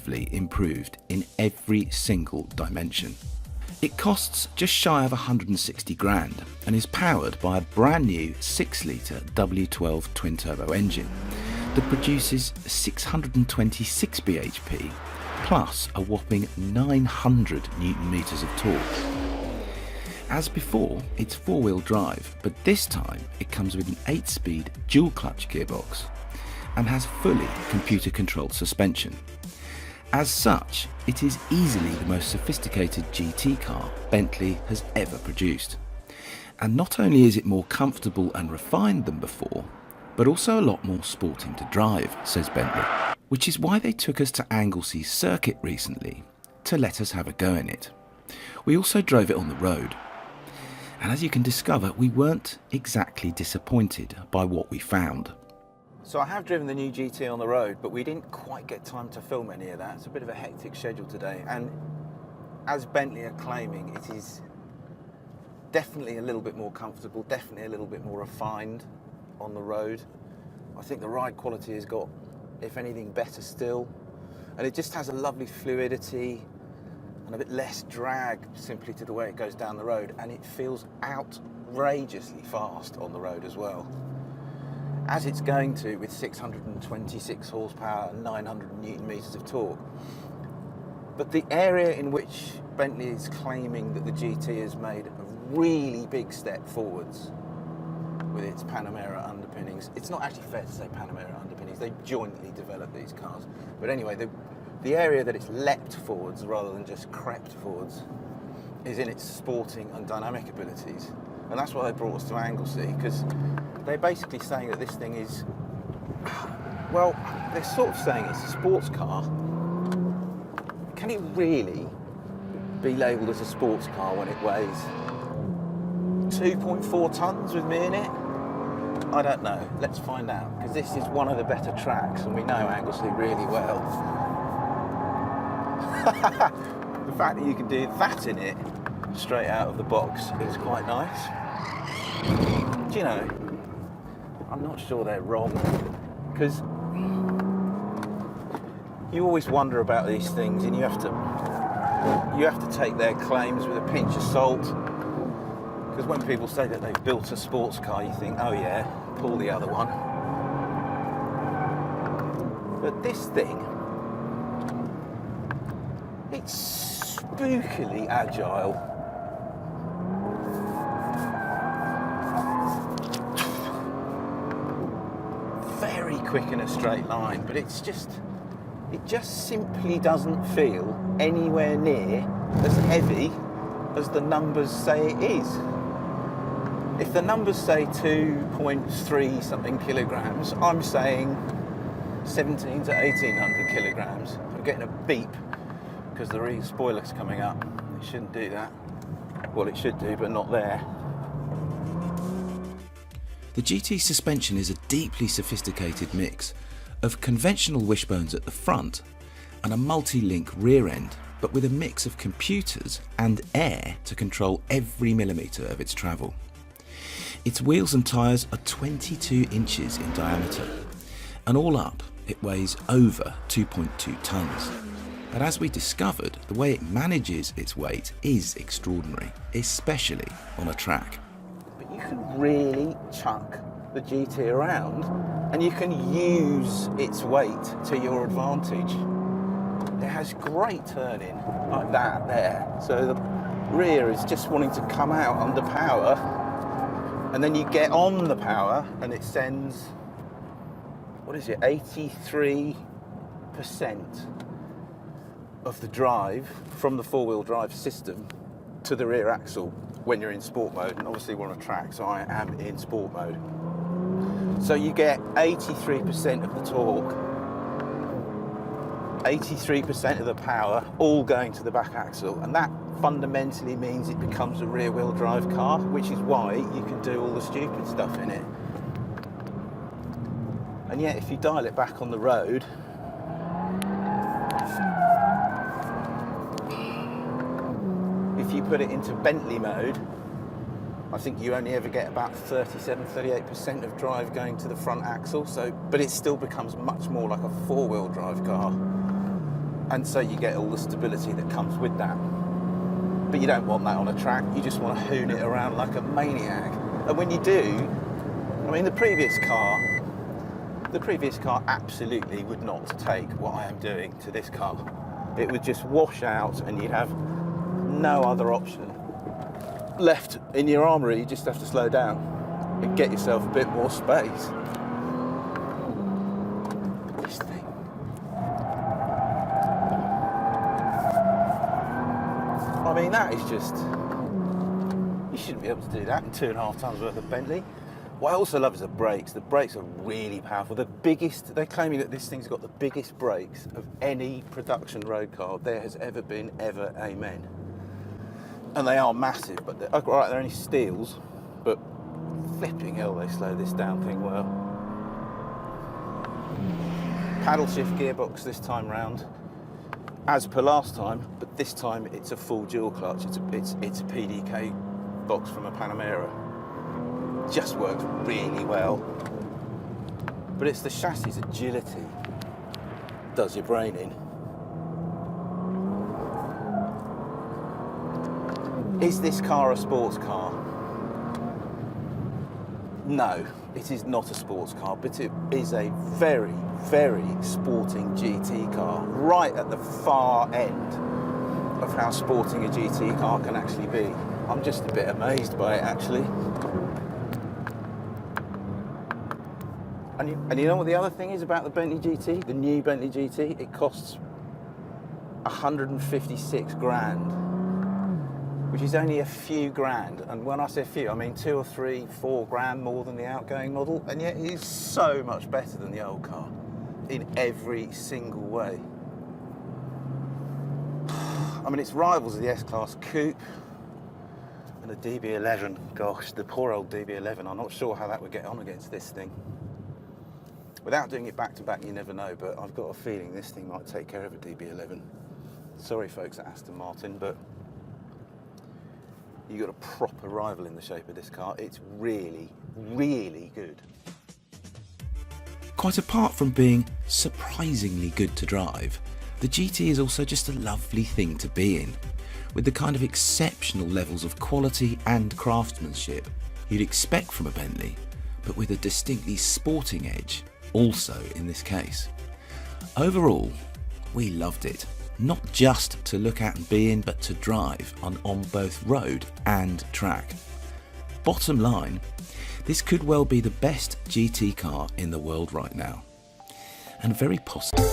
massively improved in every single dimension. It costs just shy of 160 grand and is powered by a brand new 6-litre W12 twin-turbo engine that produces 626 bhp plus a whopping 900 newton meters of torque. As before, it's 4-wheel drive, but this time it comes with an 8-speed dual-clutch gearbox and has fully computer-controlled suspension. As such, it is easily the most sophisticated GT car Bentley has ever produced. And not only is it more comfortable and refined than before, but also a lot more sporting to drive, says Bentley, which is why they took us to Anglesey Circuit recently to let us have a go in it. We also drove it on the road. And as you can discover, we weren't exactly disappointed by what we found. So I have driven the new GT on the road, but we didn't quite get time to film any of that. It's a bit of a hectic schedule today, and as Bentley are claiming, it is definitely a little bit more comfortable, definitely a little bit more refined on the road. I think the ride quality has got, if anything, better still, and it just has a lovely fluidity and a bit less drag simply to the way it goes down the road, and it feels outrageously fast on the road as well, as it's going to with 626 horsepower and 900 newton meters of torque. But the area in which Bentley is claiming that the GT has made a really big step forwards with its Panamera underpinnings, it's not actually fair to say Panamera underpinnings, they jointly developed these cars, but anyway, the area that it's leapt forwards rather than just crept forwards is in its sporting and dynamic abilities. And that's why they brought us to Anglesey, because they're basically saying that this thing is, well, they're sort of saying it's a sports car. Can it really be labelled as a sports car when it weighs 2.4 tonnes with me in it? I don't know. Let's find out, because this is one of the better tracks and we know Anglesey really well. The fact that you can do that in it straight out of the box is quite nice. Do you know, I'm not sure they're wrong, because you always wonder about these things and you have to take their claims with a pinch of salt, because when people say that they've built a sports car, you think, oh yeah, pull the other one. But this thing, it's spookily agile. Very quick in a straight line, but it just simply doesn't feel anywhere near as heavy as the numbers say it is. If the numbers say 2.3 something kilograms, I'm saying 17 to 1800 kilograms. I'm getting a beep because the spoiler's coming up. It shouldn't do that. Well, it should do, but not there. The GT suspension is a deeply sophisticated mix of conventional wishbones at the front and a multi-link rear end, but with a mix of computers and air to control every millimetre of its travel. Its wheels and tyres are 22 inches in diameter, and all up it weighs over 2.2 tonnes. But as we discovered, the way it manages its weight is extraordinary, especially on a track. But you can really chuck the GT around and you can use its weight to your advantage. It has great turning like that there. So the rear is just wanting to come out under power, and then you get on the power and it sends, what is it, 83% of the drive from the four-wheel drive system to the rear axle when you're in sport mode. And obviously we're on a track, so I am in sport mode. So you get 83% of the torque, 83% of the power, all going to the back axle, and that fundamentally means it becomes a rear-wheel drive car, which is why you can do all the stupid stuff in it. And yet if you dial it back on the road, if you put it into Bentley mode, I think you only ever get about 37-38% of drive going to the front axle, so, but it still becomes much more like a four-wheel drive car. And so you get all the stability that comes with that. But you don't want that on a track, you just want to hoon it around like a maniac. And when you do, I mean, the previous car absolutely would not take what I am doing to this car. It would just wash out and you'd have no other option left in your armoury. You just have to slow down and get yourself a bit more space. This thing. I mean, that is just, you shouldn't be able to do that in 2.5 tons worth of Bentley. What I also love is the brakes. The brakes are really powerful. The biggest, they're claiming that this thing's got the biggest brakes of any production road car there has ever been, ever, amen. And they are massive, but they're, right, they're only steels, but flipping hell, they slow this down thing well. Paddle shift gearbox this time round, as per last time, but this time it's a full dual clutch. It's a PDK box from a Panamera. Just works really well. But it's the chassis agility that does your brain in. Is this car a sports car? No, it is not a sports car, but it is a very, very sporting GT car, right at the far end of how sporting a GT car can actually be. I'm just a bit amazed by it, actually. And you know what the other thing is about the Bentley GT, the new Bentley GT? It costs 156 grand, which is only a few grand. And when I say a few, I mean 2 or 3, 4 grand more than the outgoing model, and yet it is so much better than the old car in every single way. I mean, it's rivals of the S-Class Coupe and the DB11. Gosh, the poor old DB11. I'm not sure how that would get on against this thing. Without doing it back to back, you never know, but I've got a feeling this thing might take care of a DB11. Sorry folks at Aston Martin, but you got a proper rival in the shape of this car. It's really, really good. Quite apart from being surprisingly good to drive, the GT is also just a lovely thing to be in, with the kind of exceptional levels of quality and craftsmanship you'd expect from a Bentley, but with a distinctly sporting edge also in this case. Overall, we loved it, not just to look at and be in, but to drive on both road and track. Bottom line, this could well be the best GT car in the world right now, and very possible.